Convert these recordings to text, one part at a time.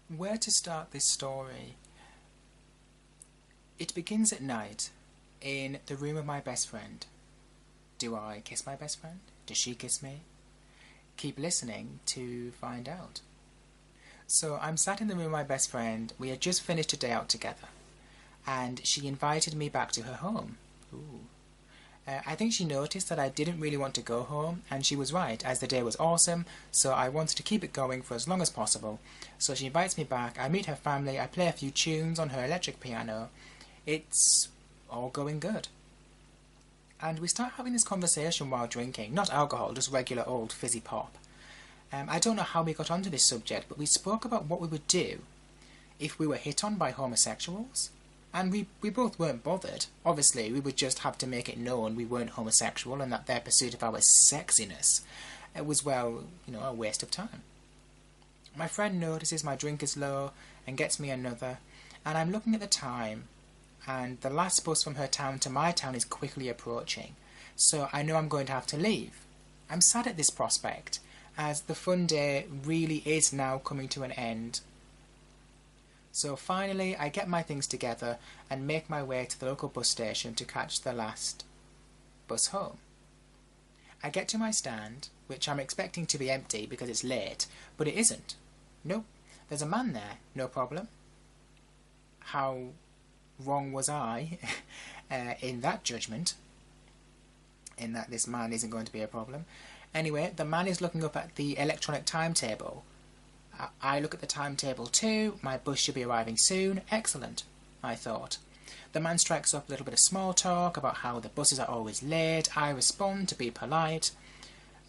Where to start this story? It begins at night, in the room of my best friend. Do I kiss my best friend? Does she kiss me? Keep listening to find out. So I'm sat in the room of my best friend. We had just finished a day out together, and she invited me back to her home. Ooh. I think she noticed that I didn't really want to go home, and she was right, as the day was awesome, so I wanted to keep it going for as long as possible. So she invites me back, I meet her family, I play a few tunes on her electric piano. It's all going good. And we start having this conversation while drinking, not alcohol, just regular old fizzy pop. I don't know how we got onto this subject, but we spoke about what we would do if we were hit on by homosexuals. And we both weren't bothered. Obviously, we would just have to make it known we weren't homosexual and that their pursuit of our sexiness was, well, a waste of time. My friend notices my drink is low and gets me another, and I'm looking at the time, and the last bus from her town to my town is quickly approaching, so I know I'm going to have to leave. I'm sad at this prospect, as the fun day really is now coming to an end. So finally I get my things together and make my way to the local bus station to catch the last bus home. I get to my stand, which I'm expecting to be empty because it's late, but it isn't. Nope, there's a man there, no problem. How wrong was I in that judgment, in that this man isn't going to be a problem. Anyway, the man is looking up at the electronic timetable. I look at the timetable too. My bus should be arriving soon. Excellent, I thought. The man strikes up a little bit of small talk about how the buses are always late. I respond to be polite.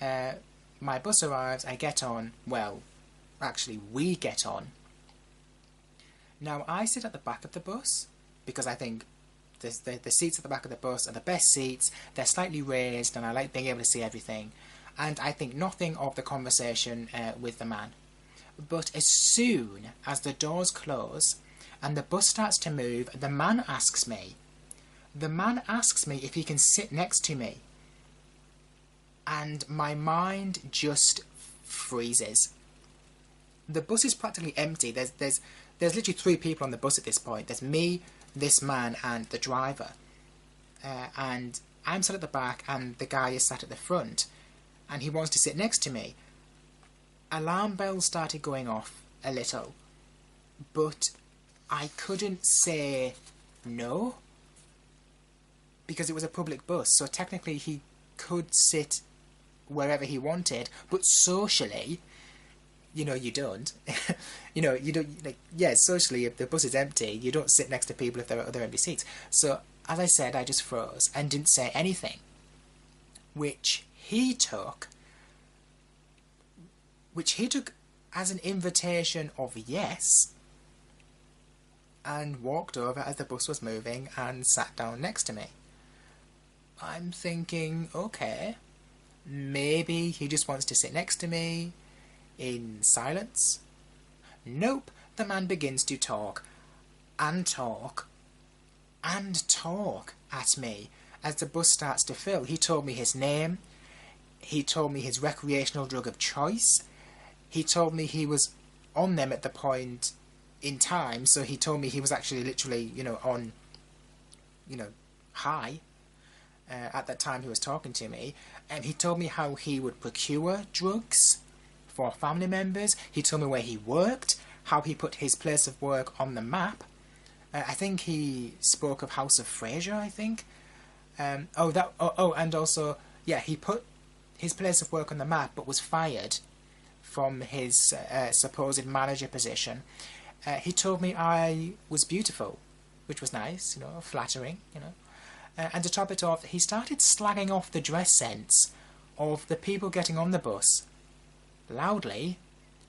My bus arrives, I get on. Well, actually we get on. Now I sit at the back of the bus because I think the seats at the back of the bus are the best seats. They're slightly raised and I like being able to see everything. And I think nothing of the conversation with the man. But as soon as the doors close and the bus starts to move, the man asks me if he can sit next to me. And my mind just freezes. The bus is practically empty. There's literally 3 people on the bus at this point. There's me, this man, and the driver. And I'm sat at the back and the guy is sat at the front. And he wants to sit next to me. Alarm bells started going off a little, but I couldn't say no because it was a public bus, so technically he could sit wherever he wanted, but socially, you don't. you don't, socially, if the bus is empty, you don't sit next to people if there are other empty seats. So, as I said, I just froze and didn't say anything, which he took as an invitation of yes, and walked over as the bus was moving and sat down next to me. I'm thinking, okay, maybe he just wants to sit next to me in silence. Nope, the man begins to talk and talk and talk at me as the bus starts to fill. He told me his name. He told me his recreational drug of choice. He told me he was on them at the point in time, so he told me he was actually literally, on, high at that time he was talking to me. And he told me how he would procure drugs for family members. He told me where he worked, how he put his place of work on the map. I think he spoke of House of Fraser, I think. And also, yeah, he put his place of work on the map, but was fired from his supposed manager position. He told me I was beautiful, which was nice, flattering, and to top it off, he started slagging off the dress sense of the people getting on the bus, loudly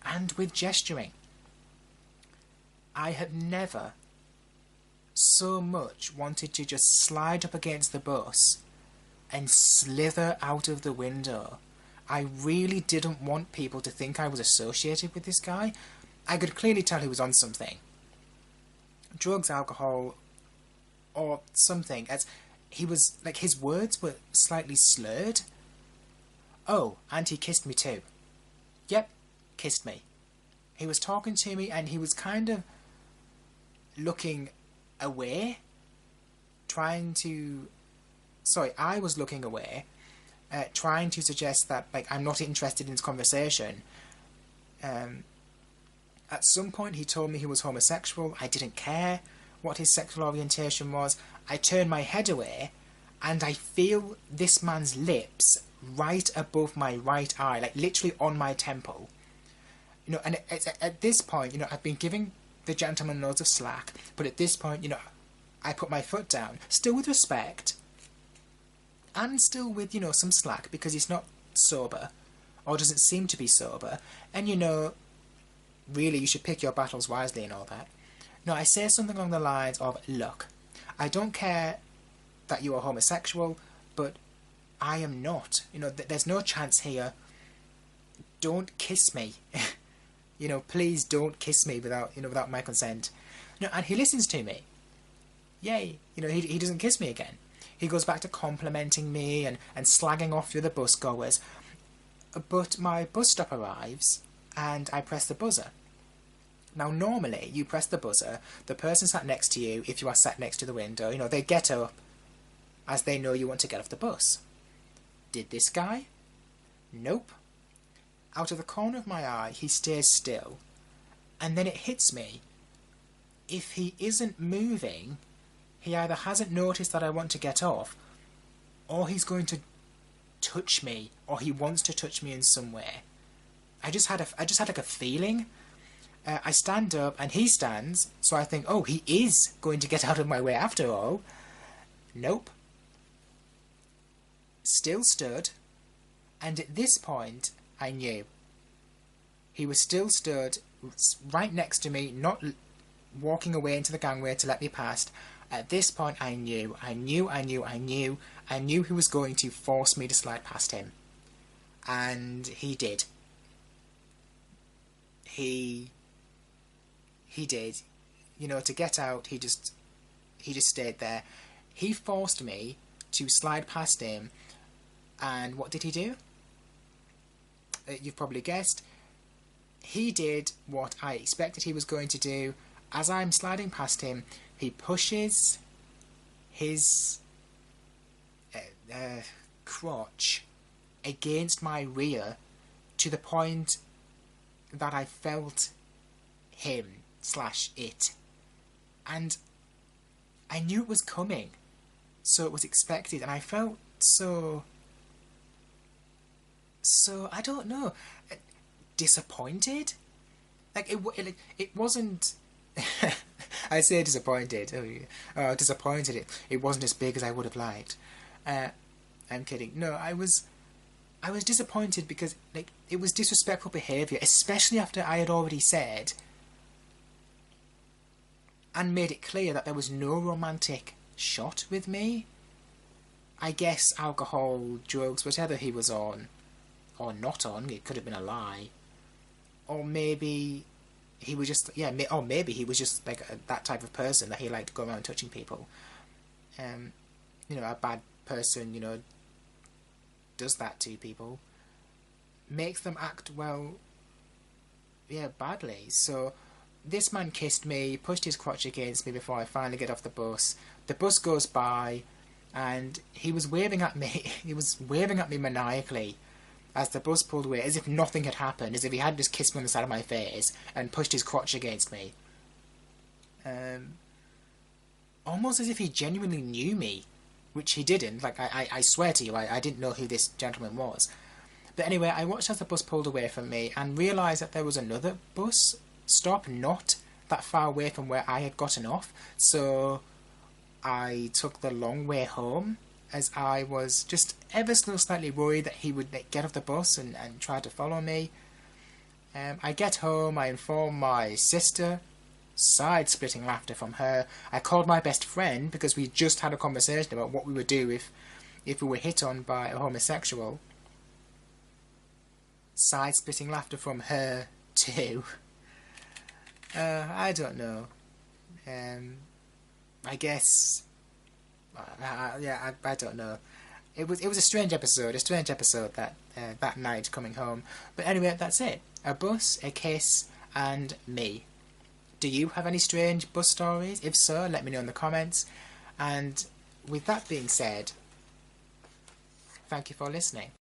and with gesturing. I had never so much wanted to just slide up against the bus and slither out of the window. I really didn't want people to think I was associated with this guy. I could clearly tell he was on something. Drugs, alcohol, or something. As he was, his words were slightly slurred. Oh, and he kissed me too. Yep, kissed me. He was talking to me and he was kind of looking away, trying to... Sorry, I was looking away, trying to suggest that, like, I'm not interested in this conversation. At some point he told me he was homosexual. I didn't care what his sexual orientation was. I turned my head away, and I feel this man's lips right above my right eye, like literally on my temple. You know, and at this point, you know, I've been giving the gentleman loads of slack, but at this point, you know, I put my foot down, still with respect, and still with, you know, some slack, because he's not sober, or doesn't seem to be sober, and, you know, really, you should pick your battles wisely and all that. No, I say something along the lines of, look, I don't care that you are homosexual, but I am not. You know, there's no chance here. Don't kiss me. You know, please don't kiss me without my consent. No, and he listens to me. Yay. You know, he doesn't kiss me again. He goes back to complimenting me and slagging off the other bus goers. But my bus stop arrives, and I press the buzzer. Now, normally, you press the buzzer, the person sat next to you, if you are sat next to the window, you know, they get up as they know you want to get off the bus. Did this guy? Nope. Out of the corner of my eye, he stays still, and then it hits me. If he isn't moving, he either hasn't noticed that I want to get off, or he's going to touch me, or he wants to touch me in some way. I just had like a feeling. I stand up and he stands, so I think, oh, he is going to get out of my way after all. Nope. Still stood, and at this point, I knew. He was still stood right next to me, not walking away into the gangway to let me past. At this point, I knew he was going to force me to slide past him. And he did. He did. You know, to get out, he just stayed there. He forced me to slide past him, and what did he do? You've probably guessed. He did what I expected he was going to do. As I'm sliding past him, he pushes his crotch against my rear to the point that I felt him/it. And I knew it was coming, so it was expected, and I felt so I don't know, disappointed. Like it wasn't. I say disappointed. Disappointed. It wasn't as big as I would have liked. I'm kidding. No, I was disappointed because like it was disrespectful behaviour, especially after I had already said and made it clear that there was no romantic shot with me. I guess alcohol, drugs, whatever he was on, or not on, it could have been a lie. Or maybe he was just, or maybe he was just like that type of person that he liked to go around touching people. You know, a bad person, you know, does that to people. Makes them act, badly. So this man kissed me, pushed his crotch against me before I finally get off the bus. The bus goes by, and he was waving at me. He was waving at me maniacally as the bus pulled away, as if nothing had happened, as if he hadn't just kissed me on the side of my face and pushed his crotch against me. Almost as if he genuinely knew me, which he didn't. Like, I swear to you, I didn't know who this gentleman was. But anyway, I watched as the bus pulled away from me and realised that there was another bus stop not that far away from where I had gotten off. So I took the long way home, as I was just ever so slightly worried that he would get off the bus and try to follow me. I get home, I inform my sister, side-splitting laughter from her. I called my best friend because we just had a conversation about what we would do if we were hit on by a homosexual. Side-splitting laughter from her too. I don't know. I guess. I don't know. It was a strange episode that that night coming home. But anyway, that's it. A bus, a kiss, and me. Do you have any strange bus stories? If so, let me know in the comments. And with that being said, thank you for listening.